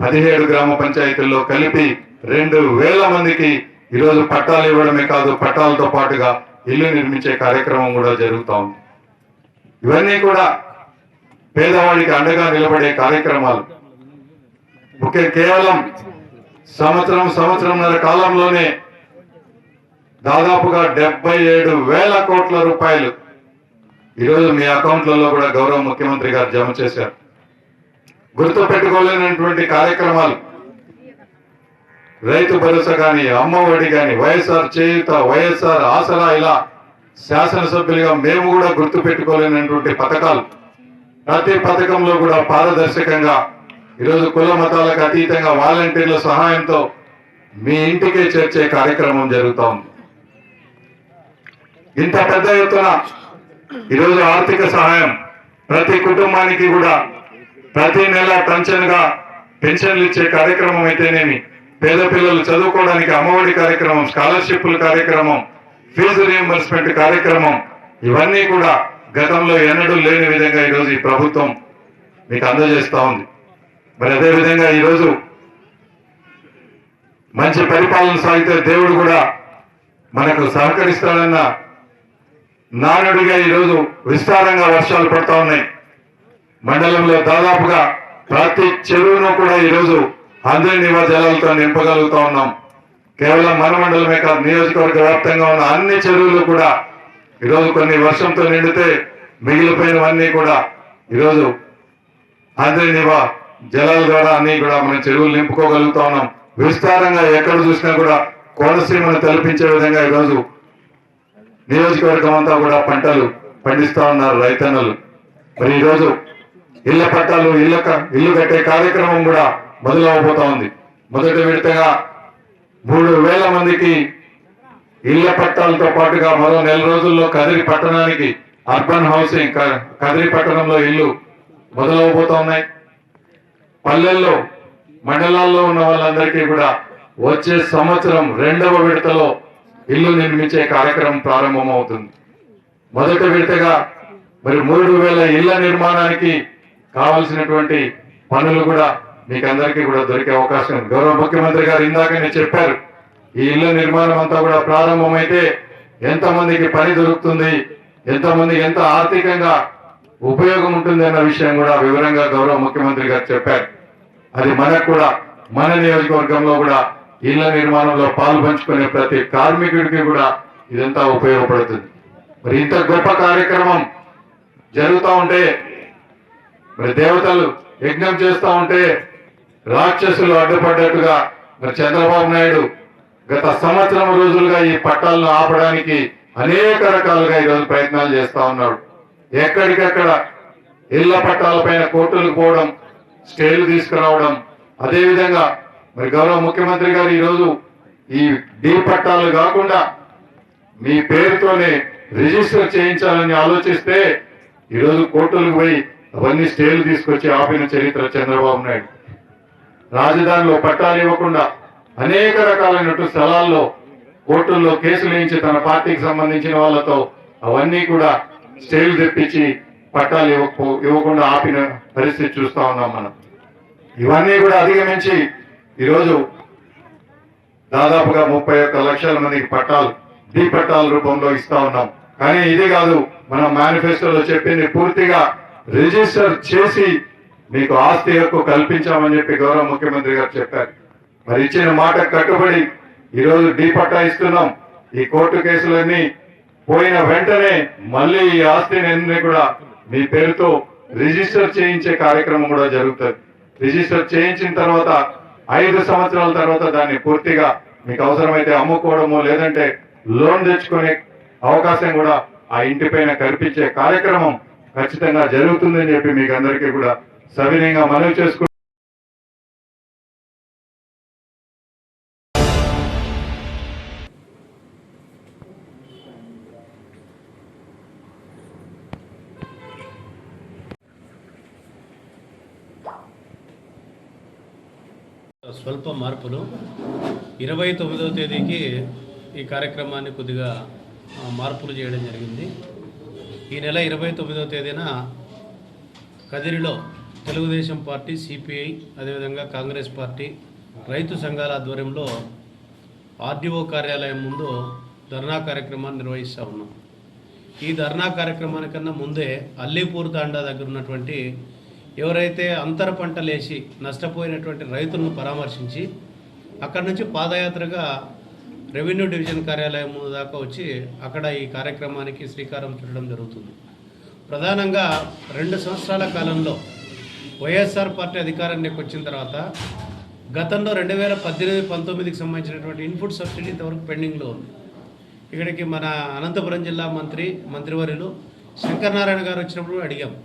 17 గ్రామ పంచాయతీల్లో కలిపి 2,000 మందికి ఈరోజు పట్టాలు ఇవ్వడమే కాదు, పట్టాలతో పాటుగా ఇల్లు నిర్మించే కార్యక్రమం కూడా జరుగుతూ ఉంది. ఇవన్నీ కూడా పేదవాడికి అండగా నిలబడే కార్యక్రమాలు. కేవలం సంవత్సరంన్నర కాలంలోనే దాదాపుగా 77,000 కోట్ల రూపాయలు ఈరోజు మీ అకౌంట్లలో కూడా గౌరవ ముఖ్యమంత్రి గారు జమ చేశారు. గుర్తు పెట్టుకోలేనటువంటి కార్యక్రమాలు, రైతు భరోసా కానీ, అమ్మఒడి కానీ, వైఎస్ఆర్ చేయూత, వైఎస్ఆర్ ఆసరా, ఇలా శాసనసభ్యులుగా మేము కూడా గుర్తు పెట్టుకోలేనటువంటి పథకాలు. ప్రతి పథకంలో కూడా పారదర్శకంగా ఈరోజు కుల మతాలకు అతీతంగా వాలంటీర్ల సహాయంతో మీ ఇంటికే చేర్చే కార్యక్రమం జరుగుతూ ఉంది. ఇంత పెద్ద ఎత్తున ఈరోజు ఆర్థిక సహాయం ప్రతి కుటుంబానికి కూడా ప్రతి నెల టంచన్గా పెన్షన్లు ఇచ్చే కార్యక్రమం అయితేనేమి, పేద పిల్లలు చదువుకోవడానికి అమ్మఒడి కార్యక్రమం, స్కాలర్షిప్ల కార్యక్రమం, ఫీజు రియంబర్స్మెంట్ కార్యక్రమం, ఇవన్నీ కూడా గతంలో ఎన్నడూ లేని విధంగా ఈరోజు ఈ ప్రభుత్వం మీకు అందజేస్తా ఉంది. మరి అదేవిధంగా ఈరోజు మంచి పరిపాలన సాగితే దేవుడు కూడా మనకు సహకరిస్తాడన్న నానుడిగా ఈరోజు విస్తారంగా వర్షాలు పడతా ఉన్నాయి. మండలంలో దాదాపుగా ప్రతి చెరువును కూడా ఈరోజు అందరి నివా జలాలతో నింపగలుగుతా ఉన్నాం. కేవలం మన మండలమే కాదు, నియోజకవర్గ వ్యాప్తంగా ఉన్న అన్ని చెరువులు కూడా ఈరోజు కొన్ని వర్షంతో నిండితే మిగిలిపోయినవన్నీ కూడా ఈరోజు అందరి నివా జలాల ద్వారా అన్ని కూడా మనం చెరువులు నింపుకోగలుగుతా ఉన్నాం. విస్తారంగా ఎక్కడ చూసినా కూడా కోనసీమను తలపించే విధంగా ఈరోజు నియోజకవర్గం అంతా కూడా పంటలు పండిస్తా ఉన్నారు రైతన్నలు. మరి ఈరోజు ఇళ్ల పట్టాలు, ఇల్లు కట్టే కార్యక్రమం కూడా మొదలవబోతా ఉంది. మొదటి విడతగా 3,000 మందికి ఇళ్ల పట్టాలతో పాటుగా మరో 4 రోజుల్లో కదిరి పట్టణానికి అర్బన్ హౌసింగ్, కదిరి పట్టణంలో ఇల్లు మొదలవబోతా ఉన్నాయి. పల్లెల్లో మండలాల్లో ఉన్న వాళ్ళందరికీ కూడా వచ్చే సంవత్సరం 2వ విడతలో ఇల్లు నిర్మించే కార్యక్రమం ప్రారంభమవుతుంది. మొదటి విడతగా మరి 3000 ఇళ్ల నిర్మాణానికి కావలసినటువంటి పనులు కూడా మీకు అందరికీ కూడా దొరికే అవకాశం ఉంది. గౌరవ ముఖ్యమంత్రి గారు ఇందాకనే చెప్పారు, ఈ ఇళ్ల నిర్మాణం అంతా కూడా ప్రారంభమైతే ఎంతమందికి పని దొరుకుతుంది, ఎంతమందికి ఎంత ఆర్థికంగా ఉపయోగం ఉంటుంది అన్న విషయం కూడా వివరంగా గౌరవ ముఖ్యమంత్రి గారు చెప్పారు. అది మనకు కూడా మన నియోజకవర్గంలో కూడా ఇళ్ల నిర్మాణంలో పాలు పంచుకునే ప్రతి కార్మికుడికి కూడా ఇదంతా ఉపయోగపడుతుంది. మరి ఇంత గొప్ప కార్యక్రమం జరుగుతూ ఉంటే, మరి దేవతలు యజ్ఞం చేస్తూ ఉంటే రాక్షసులు అడ్డుపడ్డట్టుగా మరి చంద్రబాబు నాయుడు గత సంవత్సరం రోజులుగా ఈ పట్టాలను ఆపడానికి అనేక రకాలుగా ఈరోజు ప్రయత్నాలు చేస్తా ఉన్నాడు. ఎక్కడికక్కడ ఇళ్ల పట్టాలపైన కోర్టులకు పోవడం, స్టేలు తీసుకురావడం, అదేవిధంగా మరి గౌరవ ముఖ్యమంత్రి గారు ఈరోజు ఈ డి పట్టాలు కాకుండా మీ పేరుతోనే రిజిస్టర్ చేయించాలని ఆలోచిస్తే ఈరోజు కోర్టులకు పోయి అవన్నీ స్టేలు తీసుకొచ్చి ఆపిన చరిత్ర చంద్రబాబు నాయుడు. రాజధానిలో పట్టాలు ఇవ్వకుండా అనేక రకాలైనటువంటి స్థలాల్లో కోర్టుల్లో కేసులు వేయించి తన పార్టీకి సంబంధించిన వాళ్ళతో అవన్నీ కూడా స్టేలు తెప్పించి పట్టాలు ఇవ్వకుండా ఆపిన పరిస్థితి చూస్తా ఉన్నాం మనం. ఇవన్నీ కూడా అధిగమించి ఈరోజు దాదాపుగా 31 లక్షల మందికి పట్టాలు డి పట్టాల రూపంలో ఇస్తా ఉన్నాం. కానీ ఇది కాదు, మనం మేనిఫెస్టోలో చెప్పింది పూర్తిగా రిజిస్టర్ చేసి మీకు ఆస్తి హక్కు కల్పించామని చెప్పి గౌరవ ముఖ్యమంత్రి గారు చెప్పారు. మరి ఇచ్చిన మాట కట్టుబడి ఈరోజు డి పట్టా ఇస్తున్నాం. ఈ కోర్టు కేసులన్నీ పోయిన వెంటనే మళ్ళీ ఈ ఆస్తిని కూడా మీ పేరుతో రిజిస్టర్ చేయించే కార్యక్రమం కూడా జరుగుతుంది. రిజిస్టర్ చేయించిన తర్వాత 5 సంవత్సరాల తర్వాత దాన్ని పూర్తిగా మీకు అవసరమైతే అమ్ముకోవడమో లేదంటే లోన్ తెచ్చుకునే అవకాశం కూడా ఆ ఇంటి పైన కల్పించే కార్యక్రమం ఖచ్చితంగా జరుగుతుందని చెప్పి మీకు అందరికీ కూడా సవినయంగా మనవి చేసుకుంటూ స్వల్ప మార్పులు 29వ తేదీకి ఈ కార్యక్రమాన్ని కొద్దిగా మార్పులు చేయడం జరిగింది. ఈ నెల 29వ తేదీన కదిరిలో తెలుగుదేశం పార్టీ, సిపిఐ, అదేవిధంగా కాంగ్రెస్ పార్టీ, రైతు సంఘాల ఆధ్వర్యంలో ఆర్డీఓ కార్యాలయం ముందు ధర్నా కార్యక్రమాన్ని నిర్వహిస్తూ ఉన్నాం. ఈ ధర్నా కార్యక్రమానికన్నా ముందే అల్లీపూర్ తాండా దగ్గర ఉన్నటువంటి ఎవరైతే అంతర పంటలు వేసి నష్టపోయినటువంటి రైతులను పరామర్శించి అక్కడి నుంచి పాదయాత్రగా రెవెన్యూ డివిజన్ కార్యాలయం దాకా వచ్చి అక్కడ ఈ కార్యక్రమానికి శ్రీకారం చుట్టడం జరుగుతుంది. ప్రధానంగా 2 సంవత్సరాల కాలంలో వైఎస్ఆర్ పార్టీ అధికారానికి వచ్చిన తర్వాత గతంలో 2018-19కి సంబంధించినటువంటి ఇన్పుట్ సబ్సిడీ ఇంతవరకు పెండింగ్లో ఉంది. ఇక్కడికి మన అనంతపురం జిల్లా మంత్రివర్యులు శంకరనారాయణ గారు వచ్చినప్పుడు అడిగాం.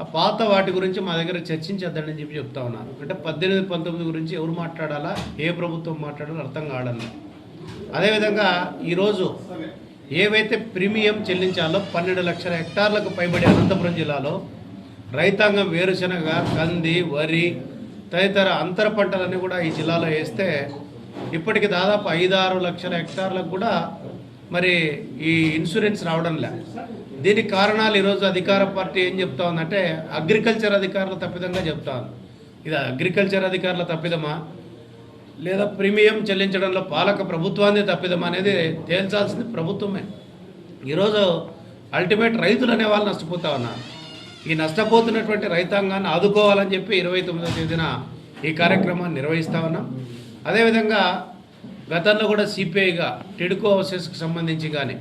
ఆ పాత వాటి గురించి మా దగ్గర చర్చించేద్దని చెప్పి చెప్తా ఉన్నారు. అంటే 18-19 గురించి ఎవరు మాట్లాడాలా, ఏ ప్రభుత్వం మాట్లాడాలో అర్థం కావడం. అదేవిధంగా ఈరోజు ఏవైతే ప్రీమియం చెల్లించాలో 12 లక్షల హెక్టార్లకు పైబడి అనంతపురం జిల్లాలో రైతాంగం వేరుశనగ, కంది, వరి తదితర అంతర పంటలన్నీ కూడా ఈ జిల్లాలో వేస్తే ఇప్పటికి దాదాపు 5-6 లక్షల హెక్టార్లకు కూడా మరి ఈ ఇన్సూరెన్స్ రావడం లే. దీనికి కారణాలు ఈరోజు అధికార పార్టీ ఏం చెప్తా ఉందంటే అగ్రికల్చర్ అధికారుల తప్పిదంగా చెప్తా ఉంది. ఇది అగ్రికల్చర్ అధికారుల తప్పిదమా లేదా ప్రీమియం చెల్లించడంలో పాలక ప్రభుత్వాన్ని తప్పిదమా అనేది తేల్చాల్సింది ప్రభుత్వమే. ఈరోజు అల్టిమేట్ రైతులు అనే వాళ్ళు నష్టపోతా ఉన్నారు. ఈ నష్టపోతున్నటువంటి రైతాంగాన్ని ఆదుకోవాలని చెప్పి 29వ తేదీన ఈ కార్యక్రమాన్ని నిర్వహిస్తూ ఉన్నాం. అదేవిధంగా గతంలో కూడా సిపిఐగా టిడ్కో హౌసెస్కి సంబంధించి కానీ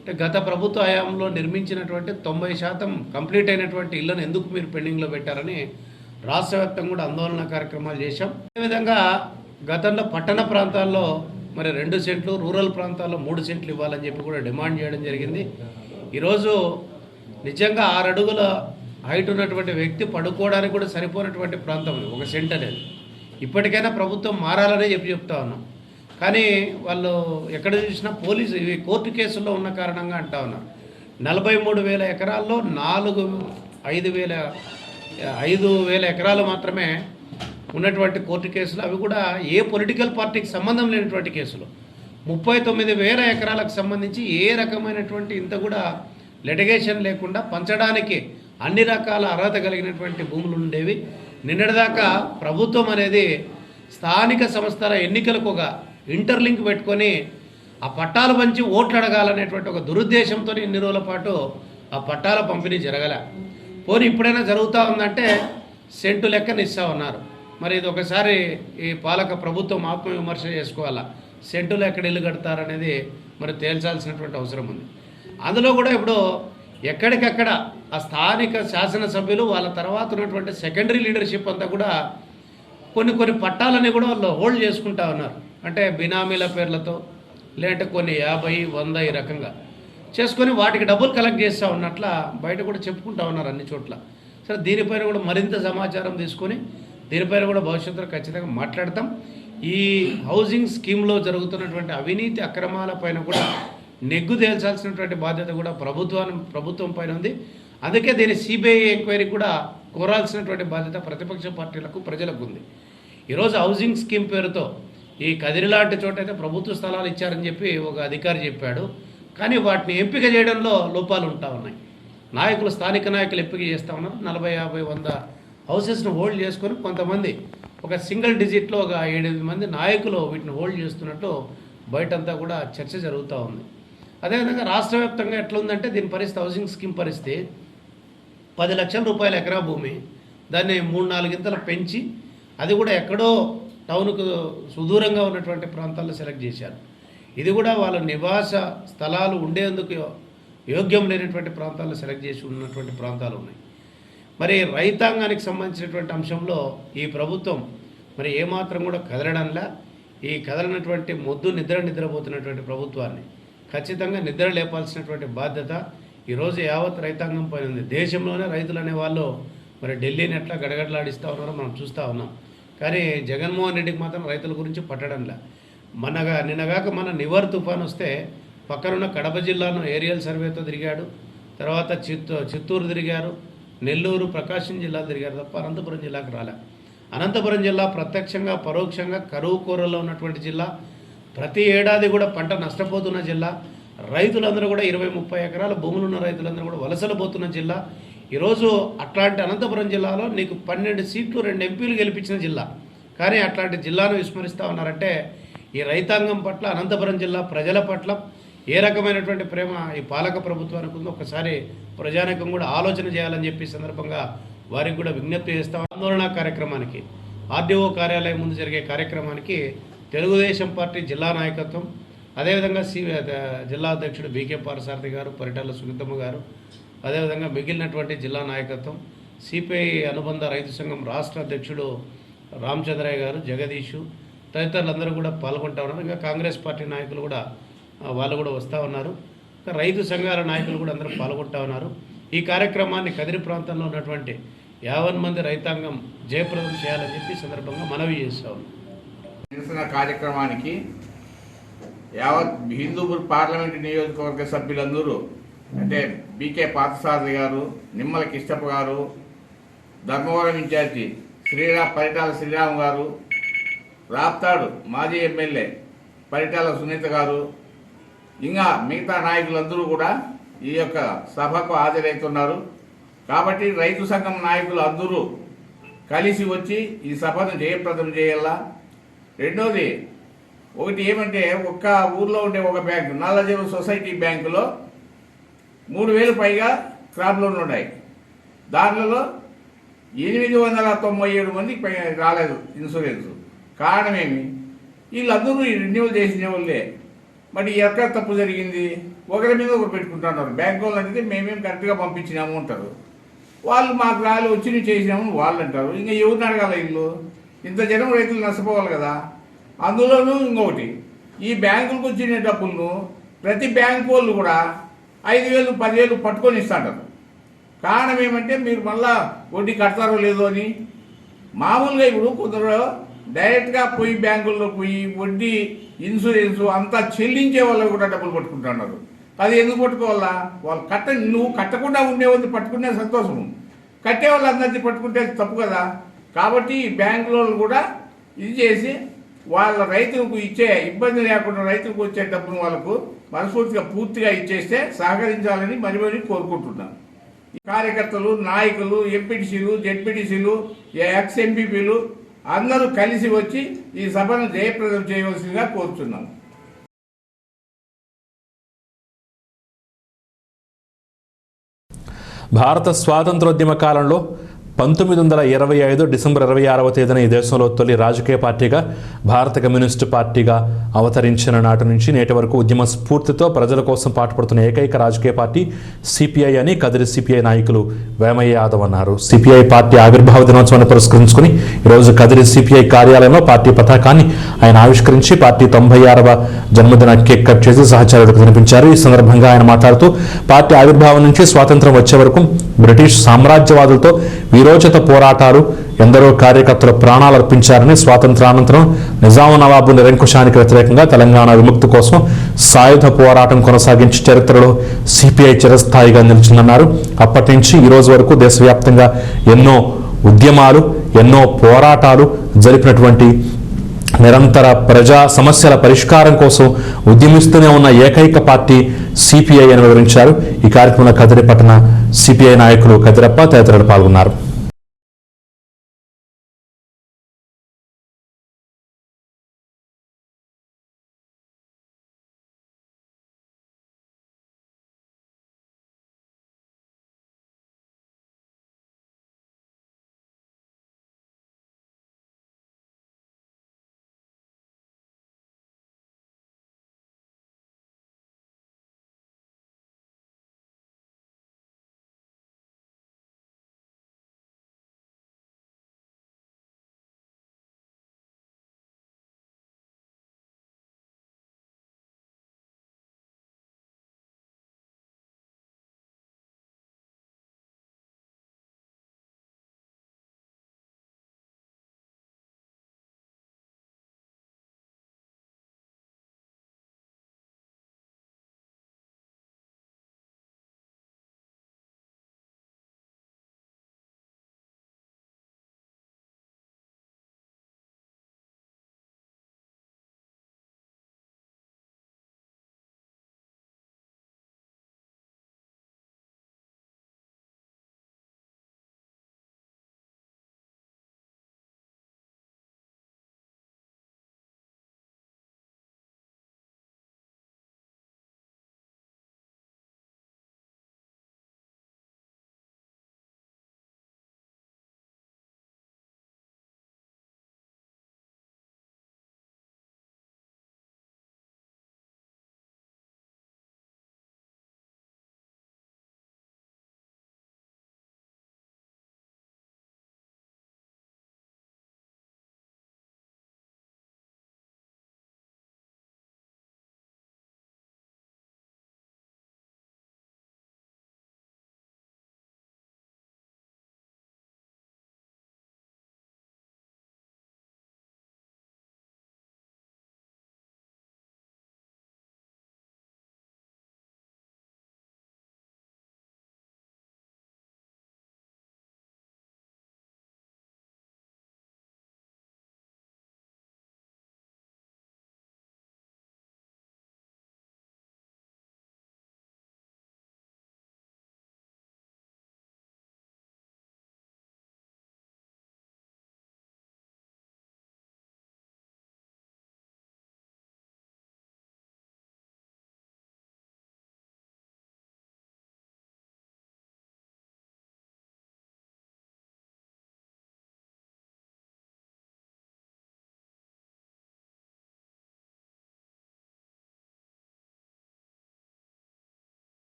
అంటే గత ప్రభుత్వ హయాంలో నిర్మించినటువంటి 90% కంప్లీట్ అయినటువంటి ఇళ్లను ఎందుకు మీరు పెండింగ్లో పెట్టారని రాష్ట్ర వ్యాప్తంగా కూడా ఆందోళన కార్యక్రమాలు చేశాం. అదేవిధంగా గతంలో పట్టణ ప్రాంతాల్లో మరి 2 సెంట్లు, రూరల్ ప్రాంతాల్లో 3 సెంట్లు ఇవ్వాలని చెప్పి కూడా డిమాండ్ చేయడం జరిగింది. ఈరోజు నిజంగా 6 అడుగుల హైట్ ఉన్నటువంటి వ్యక్తి పడుకోవడానికి కూడా సరిపోయినటువంటి ప్రాంతం 1 సెంట్ అనేది. ఇప్పటికైనా ప్రభుత్వం మారాలనే చెప్తా ఉన్నాం. కానీ వాళ్ళు ఎక్కడ చూసినా పోలీసు ఇవి కోర్టు కేసుల్లో ఉన్న కారణంగా అంటా ఉన్నారు. 43,000 ఎకరాల్లో 5,000 ఎకరాలు మాత్రమే ఉన్నటువంటి కోర్టు కేసులు, అవి కూడా ఏ పొలిటికల్ పార్టీకి సంబంధం లేనటువంటి కేసులు. 39,000 ఎకరాలకు సంబంధించి ఏ రకమైనటువంటి ఇంత కూడా లిటిగేషన్ లేకుండా పంచడానికి అన్ని రకాల అర్హత కలిగినటువంటి భూములు ఉండేవి. నిన్నటిదాకా ప్రభుత్వం అనేది స్థానిక సంస్థల ఎన్నికలకు ఒక ఇంటర్లింక్ పెట్టుకొని ఆ పట్టాలు పంచి ఓట్లు అడగాలనేటువంటి ఒక దురుద్దేశంతో ఇన్ని రోజుల పాటు ఆ పట్టాల పంపిణీ జరగలే. పోనీ ఇప్పుడైనా జరుగుతూ ఉందంటే సెంటు లెక్కన ఇస్తా ఉన్నారు. మరి ఇది ఒకసారి ఈ పాలక ప్రభుత్వం ఆత్మవిమర్శ చేసుకోవాలా. సెంటులు ఎక్కడ ఇల్లు కడతారనేది మరి తేల్చాల్సినటువంటి అవసరం ఉంది. అందులో కూడా ఇప్పుడు ఎక్కడికక్కడ ఆ స్థానిక శాసనసభ్యులు వాళ్ళ తర్వాత ఉన్నటువంటి సెకండరీ లీడర్షిప్ అంతా కూడా కొన్ని పట్టాలని కూడా వాళ్ళు హోల్డ్ చేసుకుంటా ఉన్నారు. అంటే బినామీల పేర్లతో, లేదంటే కొన్ని 50, 100 ఈ రకంగా చేసుకొని వాటికి డబ్బులు కలెక్ట్ చేస్తూ ఉన్నట్ల బయట కూడా చెప్పుకుంటా ఉన్నారు అన్ని చోట్ల. సరే, దీనిపైన కూడా మరింత సమాచారం తీసుకొని దీనిపైన కూడా భవిష్యత్తులో ఖచ్చితంగా మాట్లాడతాం. ఈ హౌసింగ్ స్కీమ్లో జరుగుతున్నటువంటి అవినీతి అక్రమాలపైన కూడా నెగ్గు తేల్చాల్సినటువంటి బాధ్యత కూడా ప్రభుత్వం పైన ఉంది. అందుకే దీని సిబిఐ ఎంక్వైరీ కూడా కోరాల్సినటువంటి బాధ్యత ప్రతిపక్ష పార్టీలకు, ప్రజలకు ఉంది. ఈరోజు హౌసింగ్ స్కీమ్ పేరుతో ఈ కదిరి లాంటి చోట అయితే ప్రభుత్వ స్థలాలు ఇచ్చారని చెప్పి ఒక అధికారి చెప్పాడు. కానీ వాటిని ఎంపిక చేయడంలో లోపాలు ఉంటా ఉన్నాయి. నాయకులు, స్థానిక నాయకులు ఎంపిక చేస్తూ ఉన్నారు. 40, 50, 100 హౌసెస్ను హోల్డ్ చేసుకొని కొంతమంది ఒక సింగిల్ డిజిట్లో ఒక 7-8 మంది నాయకులు వీటిని హోల్డ్ చేస్తున్నట్టు బయటంతా కూడా చర్చ జరుగుతూ ఉంది. అదేవిధంగా రాష్ట్ర వ్యాప్తంగా ఎట్లుందంటే దీని పరిస్థితి, హౌసింగ్ స్కీమ్ పరిస్థితి 10 లక్షల రూపాయల ఎకరా భూమి, దాన్ని 3-4 గింతలు పెంచి అది కూడా ఎక్కడో టౌన్కు సుదూరంగా ఉన్నటువంటి ప్రాంతాల్లో సెలెక్ట్ చేశారు. ఇది కూడా వాళ్ళ నివాస స్థలాలు ఉండేందుకు యోగ్యం లేనటువంటి ప్రాంతాల్లో సెలెక్ట్ చేసి ఉన్నటువంటి ప్రాంతాలు ఉన్నాయి. మరి రైతాంగానికి సంబంధించినటువంటి అంశంలో ఈ ప్రభుత్వం మరి ఏమాత్రం కూడా కదలడంలా. ఈ కదలనటువంటి మొద్దు నిద్రపోతున్నటువంటి ప్రభుత్వాన్ని ఖచ్చితంగా నిద్ర లేపాల్సినటువంటి బాధ్యత ఈరోజు యావత్ రైతాంగం పైన ఉంది. దేశంలోనే రైతులు అనే వాళ్ళు మరి ఢిల్లీని ఎట్లా గడగడలాడిస్తూ ఉన్నారో మనం చూస్తూ ఉన్నాం. కానీ జగన్మోహన్ రెడ్డికి మాత్రం రైతుల గురించి పట్టడంలా. నిన్నగాక మన నివర్ తుఫాన్ వస్తే పక్కనున్న కడప జిల్లాను ఏరియల్ సర్వేతో తిరిగాడు. తర్వాత చిత్తూరు తిరిగారు, నెల్లూరు, ప్రకాశం జిల్లాలు తిరిగారు తప్ప అనంతపురం జిల్లాకు రాలే. అనంతపురం జిల్లా ప్రత్యక్షంగా పరోక్షంగా కరువు కూరల్లో ఉన్నటువంటి జిల్లా. ప్రతి ఏడాది కూడా పంట నష్టపోతున్న జిల్లా. రైతులందరూ కూడా 20-30 ఎకరాల భూములు ఉన్న రైతులందరూ కూడా వలసలు పోతున్న జిల్లా. ఈరోజు అట్లాంటి అనంతపురం జిల్లాలో నీకు 12 సీట్లు 2 ఎంపీలు గెలిపించిన జిల్లా. కానీ అట్లాంటి జిల్లాను విస్మరిస్తూ ఉన్నారంటే ఈ రైతాంగం పట్ల, అనంతపురం జిల్లా ప్రజల పట్ల ఏ రకమైనటువంటి ప్రేమ ఈ పాలక ప్రభుత్వానికి ఉందో ఒకసారి ప్రజానీకం కూడా ఆలోచన చేయాలని చెప్పి సందర్భంగా వారికి కూడా విజ్ఞప్తి చేస్తాం. ఆందోళన కార్యక్రమానికి, ఆర్డీఓ కార్యాలయం ముందు జరిగే కార్యక్రమానికి తెలుగుదేశం పార్టీ జిల్లా నాయకత్వం, అదేవిధంగా జిల్లా అధ్యక్షుడు బీకే పారసారథి గారు, పరిటాల సునీతమ్మ గారు, అదేవిధంగా మిగిలినటువంటి జిల్లా నాయకత్వం, సిపిఐ అనుబంధ రైతు సంఘం రాష్ట్ర అధ్యక్షుడు రామచంద్రయ్య గారు, జగదీషు తదితరులందరూ కూడా పాల్గొంటూ ఉన్నారు. ఇంకా కాంగ్రెస్ పార్టీ నాయకులు కూడా వాళ్ళు కూడా వస్తూ ఉన్నారు. రైతు సంఘాల నాయకులు కూడా అందరూ పాల్గొంటూ ఉన్నారు. ఈ కార్యక్రమాన్ని కదిరి ప్రాంతంలో ఉన్నటువంటి 50 మంది రైతాంగం జయప్రదం చేయాలని చెప్పి సందర్భంగా మనవి చేస్తూ ఉన్నాం. నిరసన కార్యక్రమానికి యావత్ హిందూపూర్ పార్లమెంటు నియోజకవర్గ సభ్యులందరూ అంటే బీకే పార్థసారథి గారు, నిమ్మల కిష్టప్ప గారు, ధర్మవరం ఇన్ఛార్జి పరిటాల శ్రీరామ్ గారు, రాప్తాడు మాజీ ఎమ్మెల్యే పరిటాల సునీత గారు, ఇంకా మిగతా నాయకులందరూ కూడా ఈ యొక్క సభకు హాజరవుతున్నారు. కాబట్టి రైతు సంఘం నాయకులు అందరూ కలిసి వచ్చి ఈ సభను జయప్రదం చేయాలా. రెండోది ఒకటి ఏమంటే, ఒక్క ఊర్లో ఉండే ఒక బ్యాంకు, నల్లజెరువు సొసైటీ బ్యాంకులో 3,000 పైగా క్రాప్ లోన్లు ఉన్నాయి. దాంట్లో 897 మందికి రాలేదు ఇన్సూరెన్స్. కారణమేమి? వీళ్ళందరూ రెన్యువల్ చేసిన వాళ్ళే. మరి ఎక్కడ తప్పు జరిగింది? ఒకరి మీద ఒకరు పెట్టుకుంటున్నారు. బ్యాంకు వాళ్ళు అంటే మేమేం కరెక్ట్గా పంపించినాము అంటారు, వాళ్ళు మాకు రాలి వచ్చి చేసినాము వాళ్ళు అంటారు. ఇంకా ఎవరిని అడగాల? వీళ్ళు ఇంత జనం రైతులు నష్టపోవాలి కదా. అందులోనూ ఇంకొకటి, ఈ బ్యాంకులకు వచ్చిన డబ్బులను ప్రతి బ్యాంకు వాళ్ళు కూడా 5,000, 10,000 పట్టుకొని ఇస్తాంటారు. కారణం ఏమంటే మీరు మళ్ళా వడ్డీ కడతారో లేదో అని. మామూలుగా ఇప్పుడు కొందరు డైరెక్ట్గా పోయి బ్యాంకుల్లో పోయి వడ్డీ, ఇన్సూరెన్సు అంతా చెల్లించే వాళ్ళు కూడా డబ్బులు పట్టుకుంటున్నారు. అది ఎందుకు పట్టుకోవాలా? వాళ్ళు నువ్వు కట్టకుండా ఉండేవాళ్ళు పట్టుకునే సంతోషము, కట్టే వాళ్ళు అందరినీ పట్టుకుంటే తప్పు కదా. కాబట్టి ఈ బ్యాంకు లోన్లు కూడా ఇది చేసి వాళ్ళ రైతులకు ఇచ్చే ఇబ్బంది లేకుండా రైతులకు వచ్చే డబ్బును వాళ్ళకు మనస్ఫూర్తిగా పూర్తిగా ఇచ్చేస్తే సహకరించాలని మరి కోరుకుంటున్నాను. కార్యకర్తలు, నాయకులు, ఎంపీటీసీలు, జెడ్పీటీసీలు, ఎక్స్ ఎంపీపీలు అందరూ కలిసి వచ్చి ఈ సభను జయప్రదం చేయవలసిందిగా కోరుతున్నాను. భారత స్వాతంత్రోద్యమ కాలంలో 1925 డిసెంబర్ 26వ తేదీన ఈ దేశంలో తొలి రాజకీయ పార్టీగా భారత కమ్యూనిస్టు పార్టీగా అవతరించిన నాటి నుంచి నేటి వరకు ఉద్యమ స్ఫూర్తితో ప్రజల కోసం పాటుపడుతున్న ఏకైక రాజకీయ పార్టీ సిపిఐ అని కదిరి సిపిఐ నాయకులు వేమయ్య యాదవ్ అన్నారు. సిపిఐ పార్టీ ఆవిర్భావ దినోత్సవాన్ని పురస్కరించుకుని ఈరోజు కదిరి సిపిఐ కార్యాలయంలో పార్టీ పతాకాన్ని ఆయన ఆవిష్కరించి పార్టీ 96వ జన్మదిన కేక్ కట్ చేసి సహచరులకు కనిపించారు. ఈ సందర్భంగా ఆయన మాట్లాడుతూ పార్టీ ఆవిర్భావం నుంచి స్వాతంత్రం వచ్చే వరకు బ్రిటిష్ సామ్రాజ్యవాదులతో వీరోచిత పోరాటాలు, ఎందరో కార్యకర్తలు ప్రాణాలు అర్పించారని, స్వాతంత్రానంతరం నిజాం నవాబు నిరంకుశానికి వ్యతిరేకంగా తెలంగాణ విముక్తి కోసం సాయుధ పోరాటం కొనసాగించి చరిత్రలో సిపిఐ చిరస్థాయిగా నిలిచిందన్నారు. అప్పటి నుంచి ఈ రోజు వరకు దేశవ్యాప్తంగా ఎన్నో ఉద్యమాలు, ఎన్నో పోరాటాలు జరిపినటువంటి నిరంతర ప్రజా సమస్యల పరిష్కారం కోసం ఉద్యమిస్తూనే ఉన్న ఏకైక పార్టీ సిపిఐ అని వివరించారు. ఈ కార్యక్రమంలో కదిరి పట్టణ సిపిఐ నాయకులు కదిరప్ప తదితరులు పాల్గొన్నారు.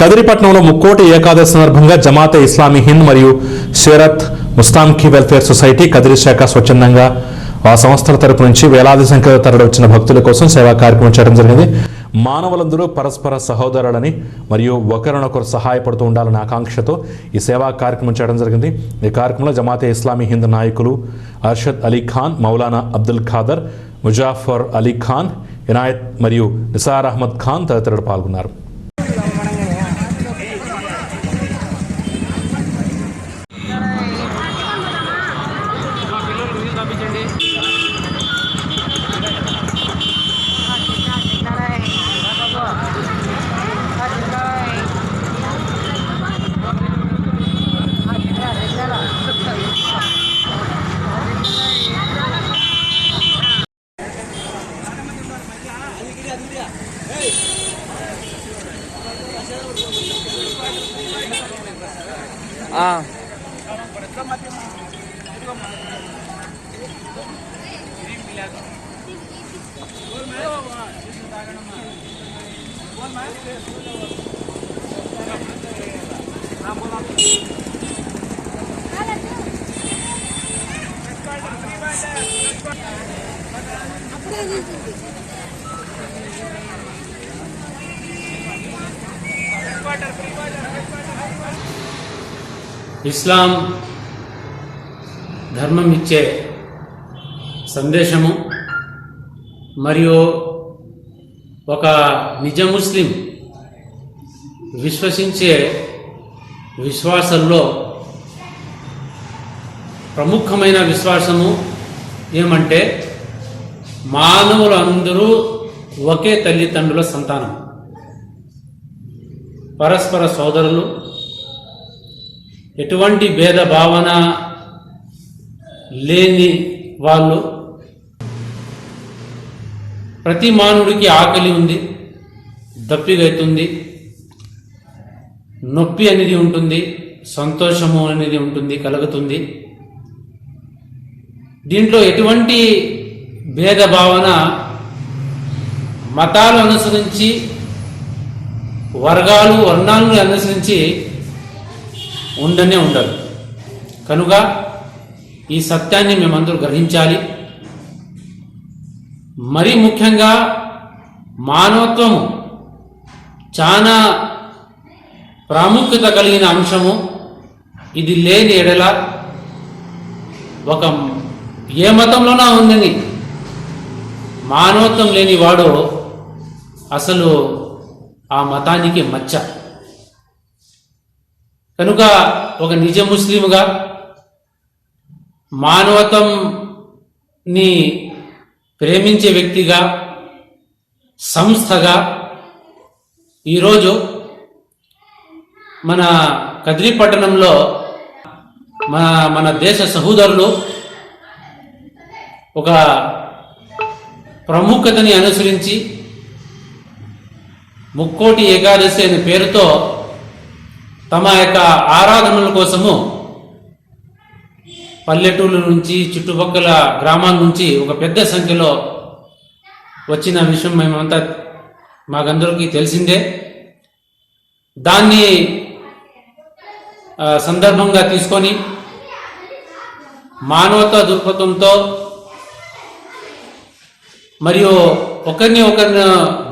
కదిరిపట్నంలో ముక్కోటి ఏకాదశి సందర్భంగా జమాతే ఇస్లామీ హింద్ మరియు షేరత్ ముస్తాంకి వెల్ఫేర్ సొసైటీ కదిరి శాఖ స్వచ్ఛందంగా ఆ సంస్థల తరపు నుంచి వేలాది సంఖ్యలో తరలి వచ్చిన భక్తుల కోసం సేవా కార్యక్రమం చేయడం జరిగింది. మానవులందరూ పరస్పర సహోదరులని మరియు ఒకరినొకరు సహాయపడుతూ ఉండాలనే ఆకాంక్షతో ఈ సేవా కార్యక్రమం చేయడం జరిగింది. ఈ కార్యక్రమంలో జమాతే ఇస్లామీ హింద్ నాయకులు అర్షద్ అలీ ఖాన్, మౌలానా అబ్దుల్ ఖాదర్, ముజాఫర్ అలీ ఖాన్, ఇనాయత్ మరియు నిసార్ అహ్మద్ ఖాన్ తదితరులు పాల్గొన్నారు. ఇస్లాం ధర్మం ఇచ్చే సందేశము మరియు ఒక నిజ ముస్లిం విశ్వసించే విశ్వాసంలో ప్రముఖమైన విశ్వాసము ఏమంటే మానవులందరూ ఒకే తల్లిదండ్రుల సంతానం, పరస్పర సోదరులు, ఎటువంటి భేద భావన లేని వాళ్ళు. ప్రతి మానవుడికి ఆకలి ఉంది, దప్పిగైతుంది, నొప్పి అనేది ఉంటుంది, సంతోషము అనేది ఉంటుంది, కలుగుతుంది. దీంట్లో ఎటువంటి భేద భావన మతాలు అనుసరించి, వర్ణాలను అనుసరించి ఉండనే ఉండదు. కనుక ఈ సత్యాన్ని మేమందరూ గ్రహించాలి. మరీ ముఖ్యంగా మానవత్వము చాలా ప్రాముఖ్యత కలిగిన అంశము. ఇది లేని ఎడల ఒక ఏ మతంలోనా ఉందని మానవత్వం లేని వాడు అసలు ఆ మతానికి మచ్చ. కనుక ఒక నిజ ముస్లింగా మానవత్వంని ప్రేమించే వ్యక్తిగా, సంస్థగా ఈరోజు మన కదిరి పట్టణంలో మన దేశ సహోదరులు ఒక ప్రముఖతని అనుసరించి ముక్కోటి ఏకాదశి అనే పేరుతో తమ యొక్క ఆరాధనల కోసము పల్లెటూళ్ళ నుంచి, చుట్టుపక్కల గ్రామాల నుంచి ఒక పెద్ద సంఖ్యలో వచ్చిన విషయం మేమంతా మాకందరికీ తెలిసిందే. దాన్ని సందర్భంగా తీసుకొని మానవతా దృక్పథంతో మరియు ఒకరిని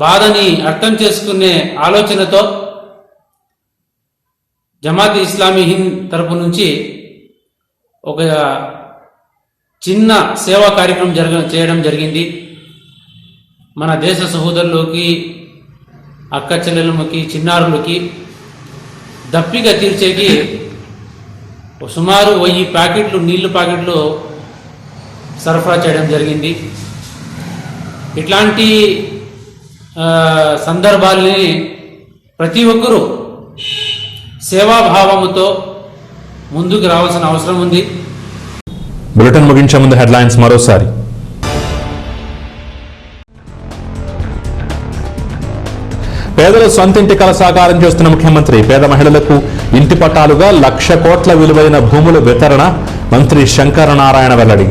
బాధని అర్థం చేసుకునే ఆలోచనతో జమాత్ ఇస్లామీ హింద్ తరపు నుంచి ఒక చిన్న సేవా కార్యక్రమం చేయడం జరిగింది. మన దేశ సహోదరులకి, అక్క చెల్లెలకి, చిన్నారులకి దప్పిక తీర్చేకి సుమారు 1000 ప్యాకెట్లు, నీళ్లు ప్యాకెట్లు సరఫరా చేయడం జరిగింది. ఇట్లాంటి సందర్భాలని ప్రతి ఒక్కరూ సేవాభావముతో ముందుకు రావాల్సిన అవసరం ఉంది. బులెటిన్ ముగించే ముందు హెడ్లైన్స్ మరోసారి. పేదల సొంతింటి కల సాకారం చేస్తున్న ముఖ్యమంత్రి. పేద మహిళలకు ఇంటి పట్టాలుగా 1,00,000 కోట్ల విలువైన భూముల వితరణ. మంత్రి శంకరనారాయణ వెల్లడి.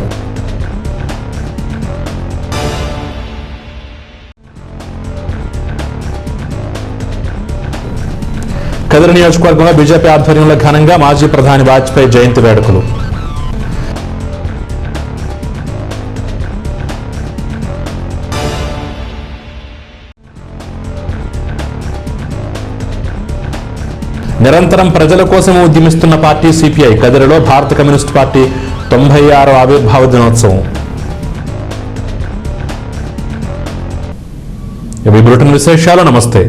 కదిరి నియోజకవర్గంలో బీజేపీ ఆధ్వర్యంలో ఘనంగా మాజీ ప్రధాని వాజ్పేయి జయంతి వేడుకలు. నిరంతరం ప్రజల కోసం ఉద్యమిస్తున్న పార్టీ సిపిఐ. కదిరిలో భారత కమ్యూనిస్ట్ పార్టీ 96వ ఆవిర్భావ దినోత్సవం. ఇవి బులెటిన్ విశేషాలు. నమస్తే.